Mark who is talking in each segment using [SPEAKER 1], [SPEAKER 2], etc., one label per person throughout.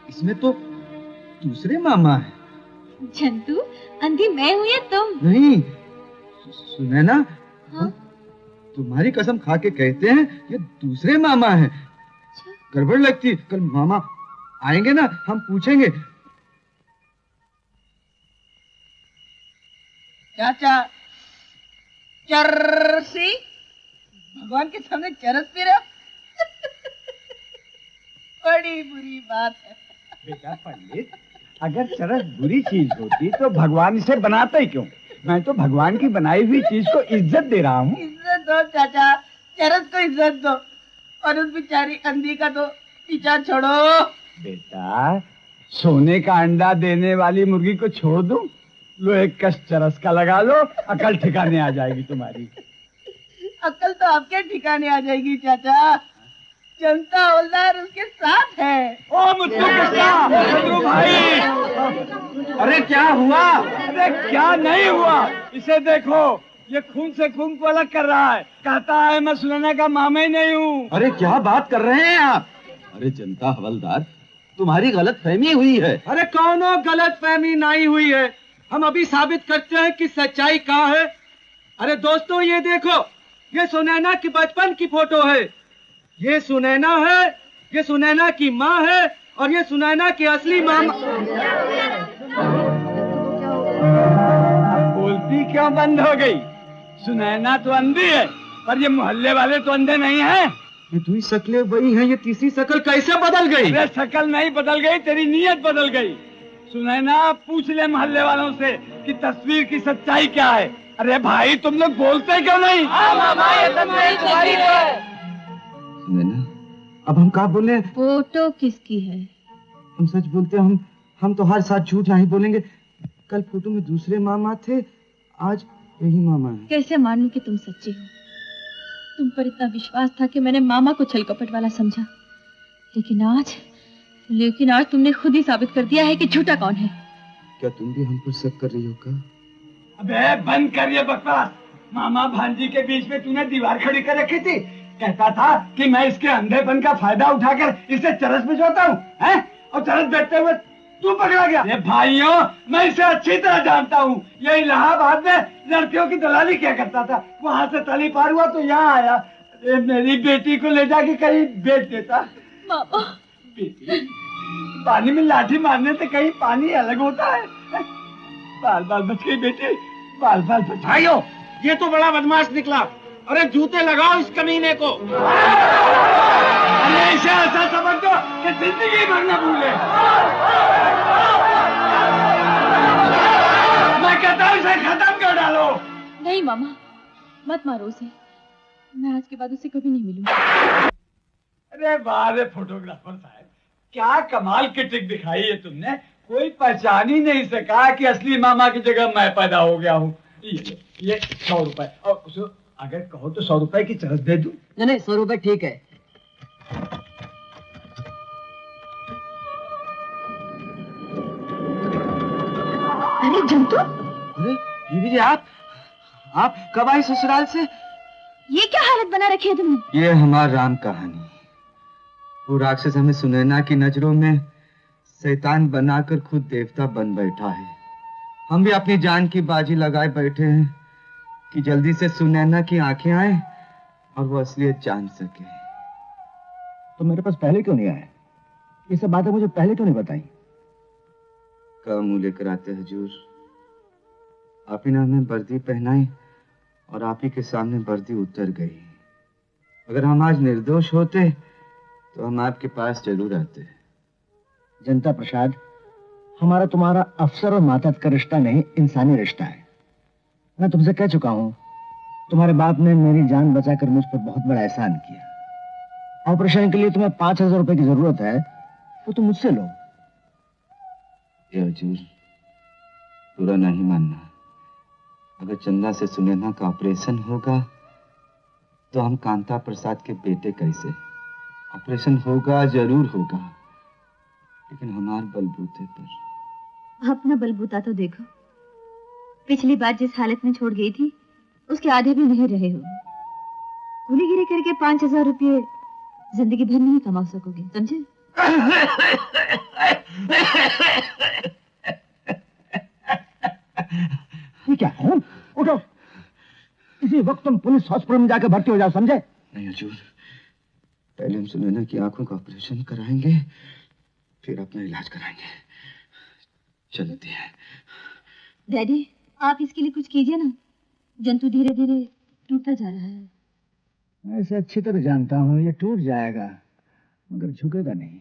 [SPEAKER 1] इसमें तो दूसरे मामा है।
[SPEAKER 2] जंतु, अंधी मैं हूँ या तुम?
[SPEAKER 1] नहीं सुनैना,
[SPEAKER 2] हाँ?
[SPEAKER 1] तुम्हारी कसम खा के कहते हैं ये दूसरे मामा हैं। गड़बड़ लगती, कल मामा आएंगे ना, हम पूछेंगे।
[SPEAKER 3] चाचा चरसी, भगवान के सामने चरस पी रहे हो? बड़ी बुरी बात है।
[SPEAKER 4] बेटा पंडित, अगर चरस बुरी चीज होती तो भगवान इसे बनाता ही क्यों? मैं तो भगवान की बनाई हुई चीज को इज्जत दे रहा हूँ।
[SPEAKER 3] इज्जत दो चाचा, चरस को इज्जत दो और उस बेचारी अंधी का तो पीछा छोड़ो।
[SPEAKER 4] बेटा, सोने का अंडा देने वाली मुर्गी को छोड़ दूं? लो एक कस चरस का लगा लो, अकल ठिकाने आ जाएगी तुम्हारी।
[SPEAKER 3] अकल तो आपके ठिकाने आ जाएगी चाचा। जनता हवलदार उसके साथ है।
[SPEAKER 4] ओ मुझको गुस्सा भाई।
[SPEAKER 1] अरे क्या हुआ?
[SPEAKER 4] अरे क्या नहीं हुआ, इसे देखो, ये खून से खून को अलग कर रहा है। कहता है मैं सुनैना का मामा ही नहीं हूँ।
[SPEAKER 1] अरे क्या बात कर रहे हैं आप? अरे जनता हवलदार, तुम्हारी गलत फहमी हुई है।
[SPEAKER 5] अरे कौनो गलत फहमी नहीं हुई है, हम अभी साबित करते हैं कि सच्चाई कहाँ है। अरे दोस्तों ये देखो, ये सुनैना की बचपन की फोटो है। ये सुनैना है, ये सुनैना की माँ है और ये सुनैना की असली मामा।
[SPEAKER 4] अब बोलती क्यों बंद हो गई? सुनैना तो अंधी है, पर ये मोहल्ले वाले तो अंधे नहीं हैं।
[SPEAKER 5] ये दुई शक्लें वही हैं, ये तीसरी शक्ल कैसे बदल गई?
[SPEAKER 4] अरे शक्ल नहीं बदल गई, तेरी नीयत बदल गई। सुनैना, पूछ ले मोहल्ले वालों से कि तस्वीर की सच्चाई क्या है। अरे भाई तुम लोग बोलते क्यों नहीं?
[SPEAKER 1] सुनैना, अब हम क्या बोले?
[SPEAKER 2] फोटो किसकी है?
[SPEAKER 1] हम सच बोलते हैं, हम तो हर साथ झूठ नहीं बोलेंगे। कल फोटो में दूसरे मामा थे, आज यही मामा है।
[SPEAKER 2] कैसे मानूं कि तुम सच्ची हो? तुम पर इतना विश्वास था कि मैंने मामा को छल कपट वाला समझा, लेकिन आज तुमने खुद ही साबित कर दिया है कि झूठा कौन है।
[SPEAKER 1] क्या तुम भी हम पर शक कर रही हो क्या?
[SPEAKER 4] अबे बंद कर ये बकवास। मामा भांजी के बीच में तूने दीवार खड़ी कर रखी थी। कहता था कि मैं इसके अंधेपन का फायदा उठाकर इसे चरस भिजवाता हूँ, हैं? और चरस बेचते हुए तू पकड़ा गया। ये भाइयों, मैं इसे अच्छी तरह जानता हूँ। ये इलाहाबाद में लड़कियों की दलाली क्या करता था, वहाँ से तली पार हुआ तो यहाँ आया। मेरी बेटी को ले जाके कहीं बेच देता।
[SPEAKER 2] मामा,
[SPEAKER 4] बेटी, पानी में लाठी मारने से कहीं पानी अलग होता है। बाल बाल बच गई बेटी, बाल बाल बच।
[SPEAKER 5] भाइयों, ये तो बड़ा बदमाश निकला। अरे जूते लगाओ इस कमीने को।
[SPEAKER 4] अरे इसे ऐसा समझ दो कि जिंदगी भर न भूले। मैं कहता हूँ इसे खत्म कर डालो।
[SPEAKER 2] नहीं मामा, मत मारो उसे। मैं आज के बाद उसे कभी नहीं मिलूंगी।
[SPEAKER 4] अरे वाह रे फोटोग्राफर साहब, क्या कमाल की ट्रिक दिखाई है तुमने। कोई पहचान ही नहीं सका कि असली मामा की जगह मैं पैदा हो गया हूँ। ये 100 रुपए, और अगर कहो तो 100 रुपए की चरस दे दूं।
[SPEAKER 3] नहीं 100 रुपए ठीक है।
[SPEAKER 2] अरे जंतु,
[SPEAKER 1] अरे बीबी जी, आप कब आई ससुराल से?
[SPEAKER 2] ये क्या हालत बना रखी है तुमने?
[SPEAKER 1] ये हमारा राम कहानी। वो राक्षस हमें सुनैना की नजरों में शैतान बनाकर खुद देवता बन बैठा है। हम भी अपनी जान की बाजी लगाए बैठे हैं कि जल्दी से सुनैना की आंखें आए और वो असलियत जान सके।
[SPEAKER 4] तो मेरे पास पहले क्यों नहीं आया? ये सब बातें मुझे पहले क्यों नहीं बताई?
[SPEAKER 1] कब मुंह लेकर आते हुजूर? आप ही ने हमें वर्दी पहनाई और आप ही के सामने वर्दी उतर गई। अगर हम आज निर्दोष होते तो हम आपके पास जरूर आते।
[SPEAKER 4] जनता प्रसाद, हमारा तुम्हारा अफसर और मातहत का रिश्ता नहीं, इंसानी रिश्ता है। मैं तुमसे कह चुका हूं, तुम्हारे बाप ने मेरी जान बचाकर मुझ पर बहुत बड़ा एहसान किया। ऑपरेशन के लिए तुम्हें 5000 रुपए की जरूरत है, वो तुम मुझसे लो।
[SPEAKER 1] ये हुजूर, पूरा नहीं मानना। अगर चंदा से सुनैना का ऑपरेशन होगा तो हम कांता प्रसाद के बेटे कैसे? ऑपरेशन होगा, जरूर होगा, लेकिन हमारे बलबूते पर।
[SPEAKER 2] अपना बलबूता तो देखो। पिछली बार जिस हालत में छोड़ गई थी उसके आधे भी नहीं रहे हो। गुलीगिरी करके 5000 रुपये जिंदगी भर नहीं कमा सकोगे, समझे?
[SPEAKER 5] इस हॉस्पिटल में जाकर भर्ती हो जाओ, समझे?
[SPEAKER 1] नहीं हजूर, पहले हम सुनैना की आंखों का ऑपरेशन कराएंगे, फिर अपना इलाज कराएंगे। चलते हैं।
[SPEAKER 2] डैडी, आप इसके लिए कुछ कीजिए ना। जंतु धीरे धीरे टूटता जा रहा है।
[SPEAKER 5] मैं इसे अच्छी तरह जानता हूँ, ये टूट जाएगा मगर झुकेगा नहीं।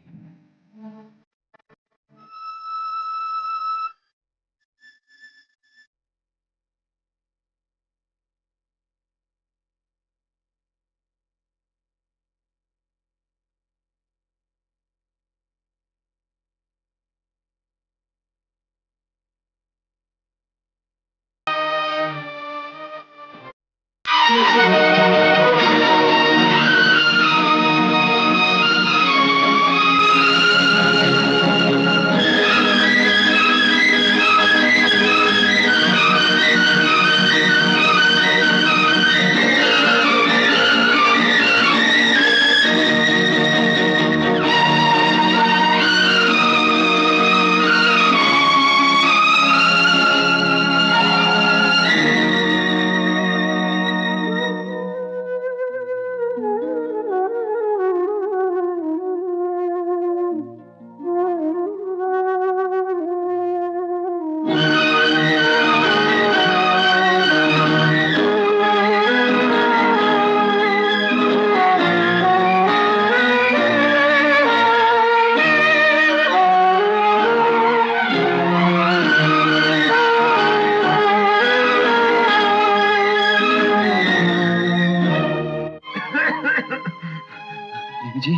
[SPEAKER 1] जी,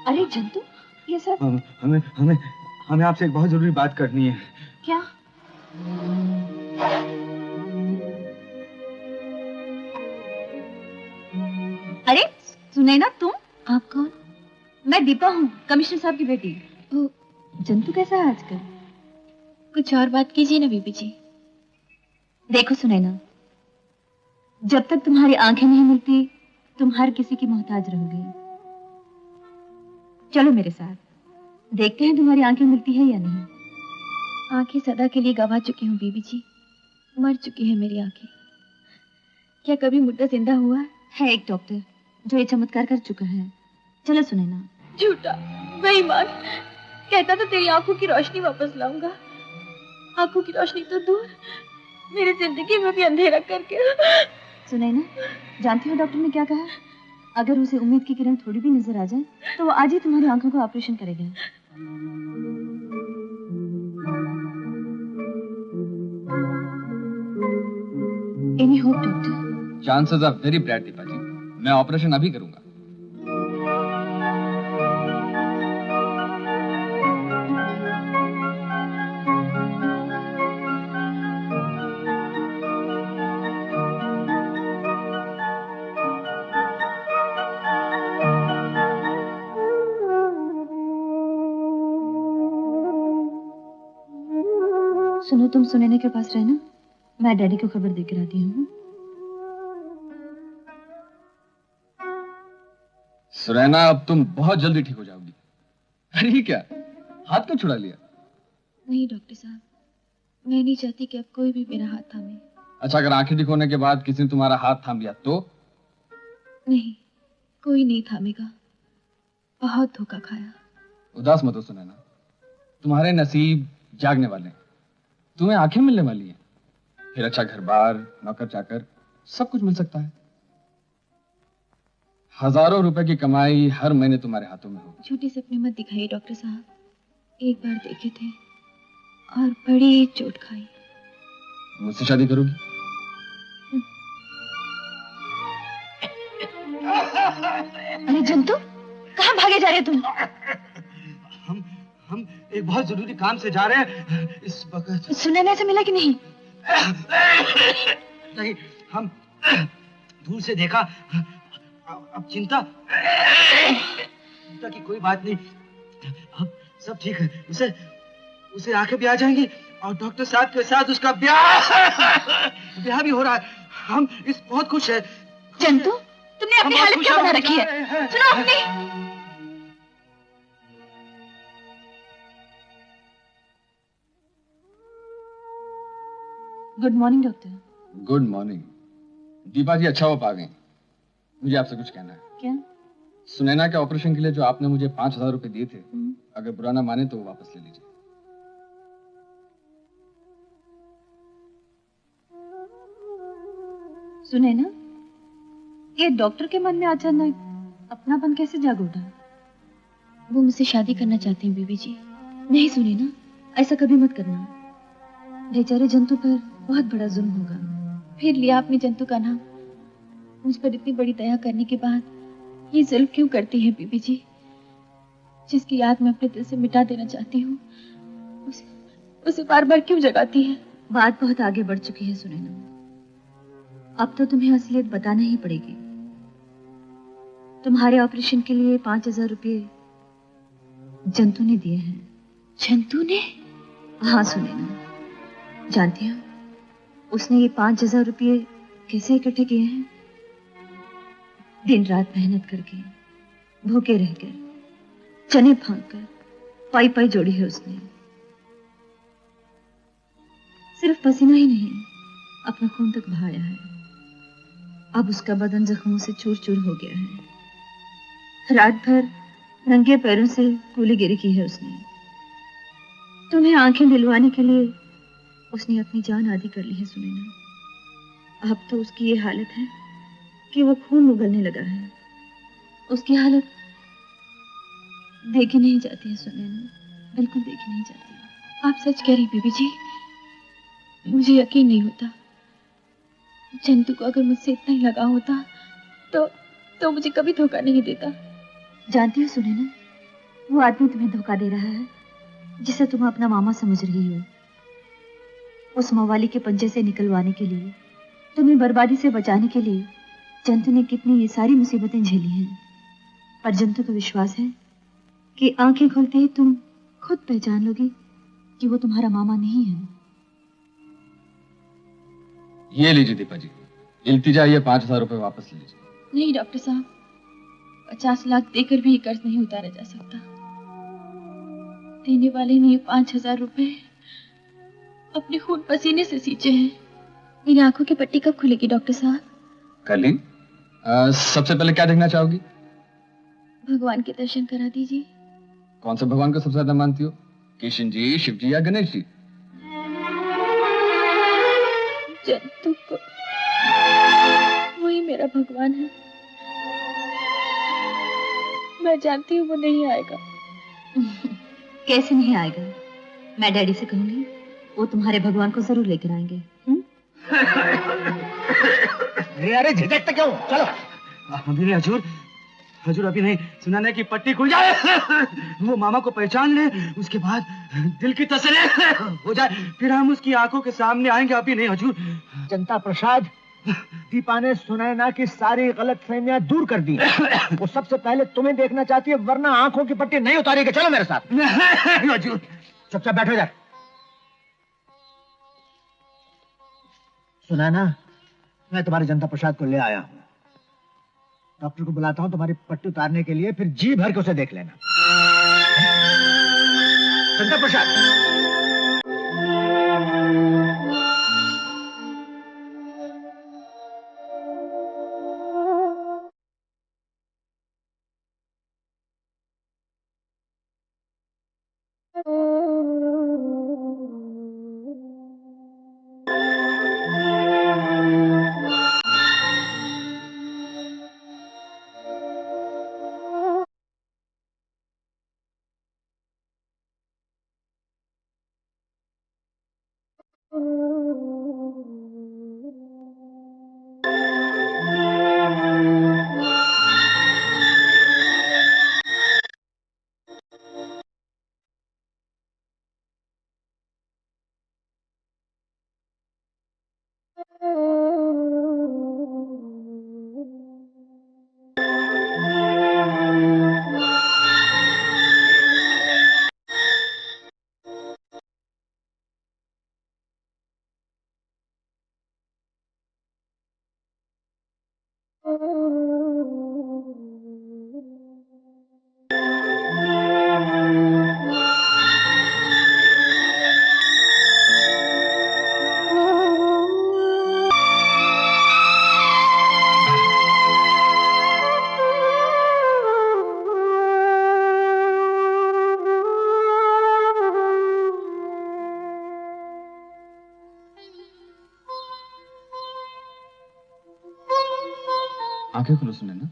[SPEAKER 2] अरे जंतु, ये सब
[SPEAKER 1] हमें हमें हमें आपसे एक बहुत जरूरी बात करनी है।
[SPEAKER 2] क्या? अरे सुनैना, तुम? आप कौन? मैं दीपा हूँ, कमिश्नर साहब की बेटी। ओ, जंतु कैसा है आजकल? कुछ और बात कीजिए ना बीबी जी। देखो सुनैना, जब तक तुम्हारी आंखें नहीं मिलती तुम हर किसी की मोहताज रहोगी। चलो मेरे साथ, देखते हैं तुम्हारी आंखें मिलती है या नहीं। आंखें सदा के लिए गवा चुकी हूँ बीबी जी, मर चुकी है मेरी आंखें। क्या कभी मुर्दा जिंदा हुआ है? एक डॉक्टर जो ये चमत्कार कर चुका है। चलो सुनैना। झूठा, बेईमान, कहता था तेरी आंखों की रोशनी वापस लाऊंगा। आंखों की रोशनी तो दूर, मेरी जिंदगी में भी अंधेरा करके। सुनैना, जानती हो डॉक्टर ने क्या कहा? अगर उसे उम्मीद की किरण थोड़ी भी नजर आ जाए तो वो आज ही तुम्हारी आंखों का ऑपरेशन करेगा। Any hope doctor?
[SPEAKER 6] Chances are very bright Deepa ji, मैं ऑपरेशन अभी करूंगा।
[SPEAKER 2] सुनो, तुम सुनैना के पास रहना, मैं डैडी को खबर देकर आती हूँ।
[SPEAKER 6] सुनैना, अब तुम बहुत जल्दी ठीक हो जाओगी। अरे ये क्या, हाथ क्यों छुड़ा लिया?
[SPEAKER 2] नहीं डॉक्टर साहब, मैं नहीं चाहती कि अब कोई भी मेरा हाथ थामे।
[SPEAKER 6] अच्छा, अगर आंखें ठीक होने के बाद किसी ने तुम्हारा हाथ थाम लिया तो?
[SPEAKER 2] नहीं, कोई नहीं थामेगा। बहुत धोखा खाया।
[SPEAKER 6] उदास मत हो सुनैना, तुम्हारे नसीब जागने वाले हैं। तुम्हें आंखें मिलने वाली हैं, फिर अच्छा घर बार, नौकर चाकर, सब कुछ मिल सकता है। हजारों रुपए की कमाई हर महीने तुम्हारे हाथों में होगी।
[SPEAKER 2] झूठे सपने मत दिखाइए डॉक्टर साहब, एक बार देखे थे और बड़ी चोट खाई।
[SPEAKER 6] मुझसे शादी करोगी?
[SPEAKER 2] अरे जंतु, कहाँ भागे जा रहे तुम?
[SPEAKER 1] हम एक बहुत जरूरी काम से जा रहे हैं इस वक्त।
[SPEAKER 2] सुनैना से मिला कि नहीं?
[SPEAKER 1] नहीं, हम दूर से देखा। अब चिंता की कोई बात नहीं, अब सब ठीक है। उसे आंखें भी आ जाएंगी और डॉक्टर साहब के साथ उसका ब्याह भी हो रहा है। हम इस बहुत खुश हैं।
[SPEAKER 2] जंतु, तुमने अपनी हालत क्या बना रखी है? सुनो अपनी। Good morning doctor.
[SPEAKER 6] Good morning. Deepa ji अच्छा हो पा गई। मुझे आपसे कुछ कहना है।
[SPEAKER 2] क्या?
[SPEAKER 6] सुनैना के ऑपरेशन के लिए जो आपने मुझे 5,000 रुपए दिए थे, अगर बुरा ना माने तो वो वापस ले लीजिए।
[SPEAKER 2] सुने ना, ये डॉक्टर के मन में अचानक अपनापन कैसे जाग उठा? वो मुझसे शादी करना चाहती हैं बीबी जी। नहीं सुने ना, ऐसा कभी मत करना। बेचारे जंतु पर बहुत बड़ा जुल्म होगा। फिर लिया आपने जंतु का नाम। मुझ पर इतनी बड़ी दया करने के बाद ये जुल्म क्यों करती है बीबी जी? जिसकी याद मैं अपने दिल से मिटा देना चाहती हूँ, उसे बार बार क्यों जगाती है? बात बहुत आगे बढ़ चुकी है सुनैना। अब तो तुम्हें असलियत बताना ही पड़ेगी। तुम्हारे ऑपरेशन के लिए 5,000 रुपये जंतु ने दिए हैं। जंतु ने? हाँ सुनैना, जानती हो उसने ये 5,000 रुपये कैसे इकट्ठे किए हैं? दिन रात मेहनत करके, भूखे रहकर, चने फांक कर पाई पाई जोड़ी है उसने। सिर्फ पसीना ही नहीं, अपना खून तक बहाया है। अब उसका बदन जख्मों से चूर चूर हो गया है। रात भर नंगे पैरों से कूलीगिरी की है उसने। तुम्हें आंखें दिलवाने के लिए उसने अपनी जान आदी कर ली है सुनैना। अब तो उसकी ये हालत है कि वो खून उगलने लगा है। उसकी हालत देखी नहीं जाती है सुनैना, बिल्कुल देखी नहीं जाती। आप सच कह रही बीबी जी, मुझे यकीन नहीं होता। जंतु को अगर मुझसे इतना ही लगा होता तो मुझे कभी धोखा नहीं देता। जानती हो सुनैना, वो आदमी तुम्हें धोखा दे रहा है जिसे तुम अपना मामा समझ रही हो। उस मवाली के पंजे से निकलवाने के लिए, तुम्हें बर्बादी से बचाने के लिए जंतु ने कितनी ये सारी मुसीबतें झेली हैं। पर जंतु को विश्वास है कि आंखें खोलते ही तुम खुद पहचान लोगी कि वो तुम्हारा मामा नहीं है।
[SPEAKER 6] ये लीजिए दीपा जी, इल्तिजा ये 5,000 रुपए वापस ले लीजिए।
[SPEAKER 2] नहीं डॉक्टर साहब, 50 लाख देकर भी ये कर्ज नहीं उतारा जा सकता। देने वाले ने ये 5,000 रुपए अपने खून पसीने से सींचे हैं। मेरी आंखों की पट्टी कब खुलेगी डॉक्टर साहब?
[SPEAKER 6] कल ही। सबसे पहले क्या देखना चाहोगी?
[SPEAKER 2] भगवान के दर्शन करा दीजिए।
[SPEAKER 6] कौन से भगवान को सबसे ज्यादा मानती हो? कृष्ण जी, शिव जी या गणेश जी?
[SPEAKER 2] जंतु को, वही मेरा भगवान है। मैं जानती हूँ वो नहीं आएगा। कैसे नहीं आएगा? मैं डैडी से कहूंगी, वो तुम्हारे भगवान को जरूर लेकर आएंगे।
[SPEAKER 5] अरे झिझकते क्यों? चलो।
[SPEAKER 4] अभी नहीं हजूर, हजूर अभी नहीं। सुनैना की पट्टी खुल जाए, वो मामा को पहचान ले, उसके बाद दिल की तसल्ली हो जाए, फिर हम उसकी आंखों के सामने आएंगे। अभी नहीं हजूर।
[SPEAKER 5] जनता प्रसाद, दीपा ने सुनैना की सारी गलतफहमियां दूर कर दी। वो सबसे पहले तुम्हें देखना चाहती है, वरना आंखों की पट्टी नहीं उतारेगी। चलो मेरे साथ।
[SPEAKER 4] हजूर
[SPEAKER 5] चुपचाप बैठो इधर। सुनैना, मैं तुम्हारे जनता प्रसाद को ले आया हूं। डॉक्टर को बुलाता हूं तुम्हारी पट्टी उतारने के लिए, फिर जी भर के उसे देख लेना। जनता प्रसाद।
[SPEAKER 6] आंखें खोलो सुनैना।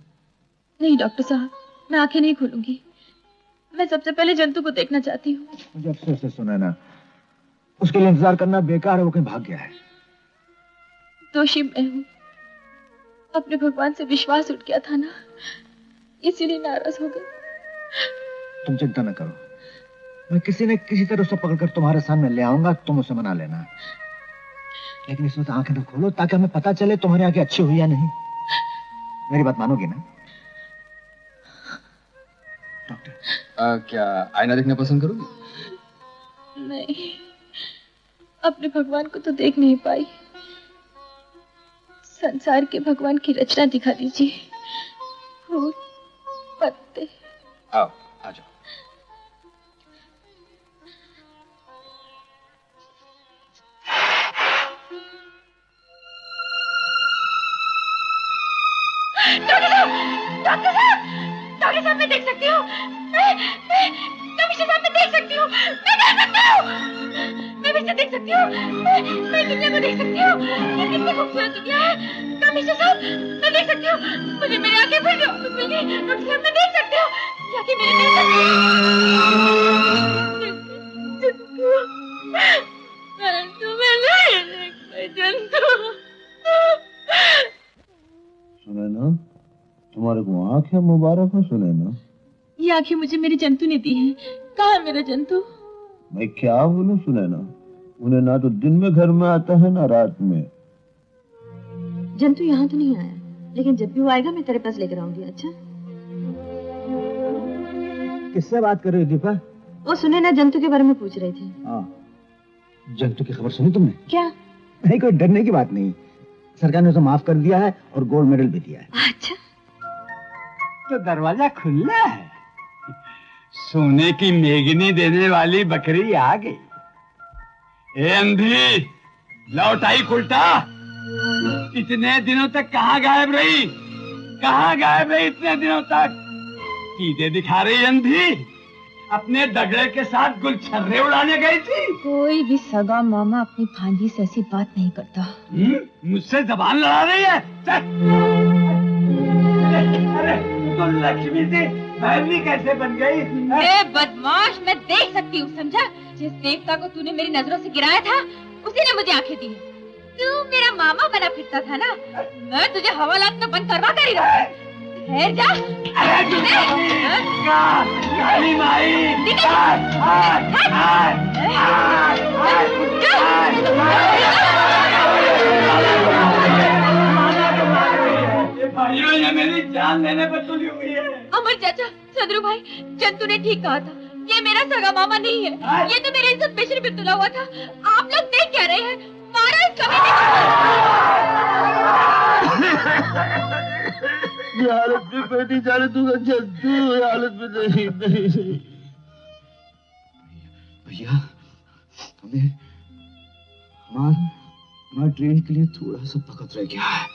[SPEAKER 2] नहीं डॉक्टर साहब, मैं आंखें नहीं खोलूंगी। मैं सबसे पहले जंतु को देखना चाहती हूँ।
[SPEAKER 7] मुझे अफसोस है सुनैना, उसके लिए इंतजार करना बेकार है, वो कहीं भाग गया है।
[SPEAKER 2] दोषी मैं हूँ, अपने भगवान से विश्वास उठ गया था ना, इसीलिए नाराज हो गई।
[SPEAKER 7] तुम चिंता न करो, मैं किसी न किसी तरह उसे पकड़कर तुम्हारे सामने ले आऊंगा, तुम उसे मना लेना। लेकिन इस वक्त आंखें न खोलो ताकि हमें पता चले तुम्हारी आंखें अच्छी हुई या नहीं। मेरी बात मानोगी ना डॉक्टर?
[SPEAKER 6] क्या आईना देखना पसंद करोगी?
[SPEAKER 2] नहीं, अपने भगवान को तो देख नहीं पाई। संसार के भगवान की रचना दिखा दीजिए। फूल पत्ते।
[SPEAKER 6] आओ आ जाओ।
[SPEAKER 2] डॉक्टर साहब मैं देख सकती हूँ। कमिश्नर साहब मैं देख सकती हूँ। मैं भी देख सकती हूँ। मैं दुनिया को देख सकती हूँ। ये कितनी खूबसूरत दुनिया है। कमिश्नर साहब मैं देख सकती हूँ। मुझे मेरी आंखें फिर से वापस मिल गई। डॉक्टर साहब मैं देख सकती हूँ। क्या कि मेरी जंतु
[SPEAKER 7] सुनैना, तुम्हारे को आंखें मुबारक हो सुनैना।
[SPEAKER 2] ये आंखें मुझे मेरे जंतु ने दी हैं। कहाँ है मेरा जंतु?
[SPEAKER 7] मैं क्या बोलूं सुनैना, उन्हें ना तो दिन में घर में आता है ना रात में।
[SPEAKER 8] जंतु यहाँ तो नहीं आया, लेकिन जब भी वो आएगा मैं तेरे पास लेकर आऊंगी। अच्छा?
[SPEAKER 7] किससे बात कर रही दीपा?
[SPEAKER 8] वो सुनैना जंतु के बारे में पूछ रही थी।
[SPEAKER 7] हाँ, जंतु की खबर सुनी तुमने?
[SPEAKER 8] क्या?
[SPEAKER 7] नहीं, कोई डरने की बात नहीं, सरकार ने उसे माफ कर दिया है और गोल्ड मेडल भी दिया है।
[SPEAKER 8] अच्छा,
[SPEAKER 4] तो दरवाजा खुला है। सोने की मेगनी देने वाली बकरी आ गई। ए अंधी, लौट आई उल्टा। इतने दिनों तक कहाँ गायब रही? कहाँ गायब रही इतने दिनों तक? सीधे दिखा रही अंधी, अपने दगड़े के साथ गुलछर्रे उड़ाने गई थी।
[SPEAKER 2] कोई भी सगा मामा अपनी भांजी से ऐसी बात नहीं करता।
[SPEAKER 4] मुझसे जबान लड़ा रही है। चल। अरे तो लक्ष्मी थी, भैरवी कैसे बन गई?
[SPEAKER 2] बदमाश, मैं देख सकती हूँ, समझा? जिस देवता को तूने मेरी नजरों से गिराया था, उसी ने मुझे आंखें दी। तू मेरा मामा बना फिरता था ना, मैं तुझे हवालात में बंद करवा कर ही रहा। ठहर जा।
[SPEAKER 4] काली माई। भाइयों, ये मेरी जान लेने पर तुली हुई है।
[SPEAKER 2] अमर चाचा, सदरू भाई, जंतु ने ठीक कहा था। ये मेरा सगा मामा नहीं है। ये तो मेरे इज्जत पेशरी पे तुला हुआ था। आप लोग देख क्या रहे हैं? मारा इस कमीने
[SPEAKER 7] ये हालत में बैठी जाने दूंगा जंतु, ये हालत में नहीं।
[SPEAKER 1] भैया, हमें हमारा ट्रेन के लिए थोड़ा सा वक्त रह गया है।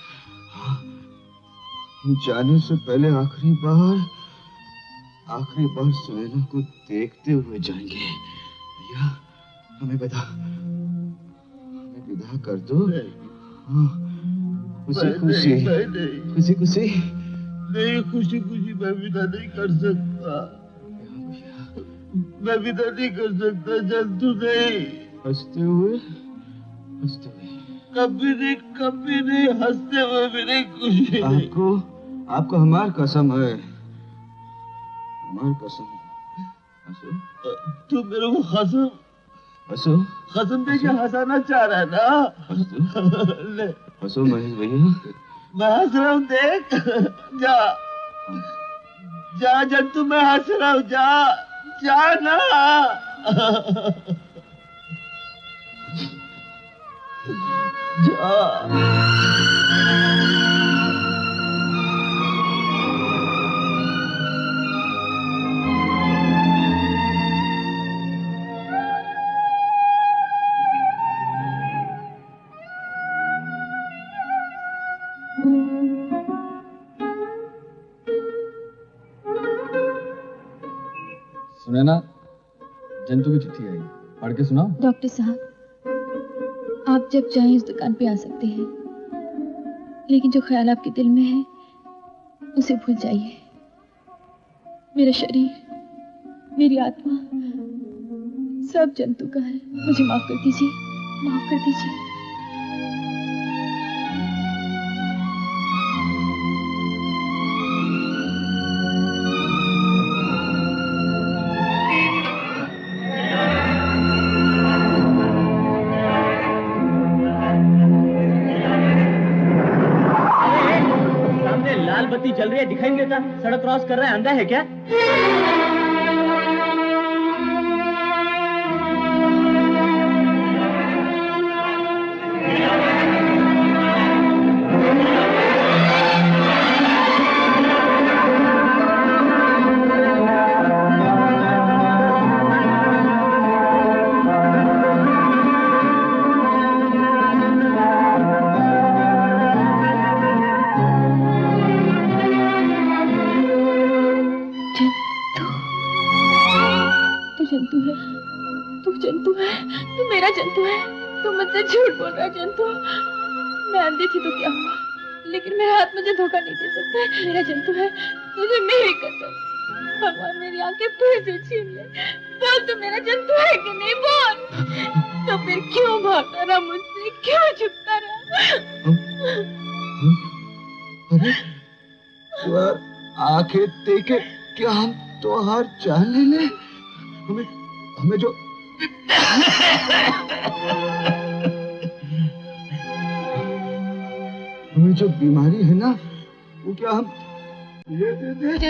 [SPEAKER 1] हम जाने से पहले आखिरी बार सुनैना को देखते हुए जाएंगे। भैया, हमें विदा कर दो। खुशी मैं विदा नहीं कर सकता। मैं विदा नहीं कर सकता जंतु नहीं। हंसते हुए कभी नहीं हंसते हुए भी नहीं खुशी। आपको हमारी कसम है, हमारी कसम। तू मेरे को कसम दे के हंसाना चाह रहा है ना? ले हंसो महेश भैया। मैं हंस रहा हूँ, देख। जा जंतु, मैं हंस रहा हूँ। जा ना। जा।
[SPEAKER 6] सुनैना, जंतु की चिट्ठी आई, पढ़ के सुनाओ।
[SPEAKER 2] डॉक्टर साहब, आप जब चाहें इस दुकान पे आ सकते हैं, लेकिन जो ख्याल आपके दिल में है उसे भूल जाइए। मेरा शरीर, मेरी आत्मा सब जंतु का है। मुझे माफ कर दीजिए, माफ कर दीजिए।
[SPEAKER 9] लाल बत्ती जल रही है, दिखाई नहीं देता। सड़क क्रॉस कर रहा है, अंधा है क्या?
[SPEAKER 2] झूठ बोल रहा है जंतु। मैं अंधी थी तो क्या हुआ, लेकिन मेरा हाथ मुझे धोखा नहीं दे सकता। मेरा जंतु है, मुझे मेरी कसम। भगवान मेरी आंखें फिर से छीन ले। बोल तू मेरा जंतु है कि नहीं, बोल। तो फिर क्यों भागता रहा मुझसे, क्यों छुपता रहा?
[SPEAKER 7] आंखें देखे क्या हम तो हार जान ले? हमें जो हमें जो बीमारी है ना, वो क्या हम ये दे दे?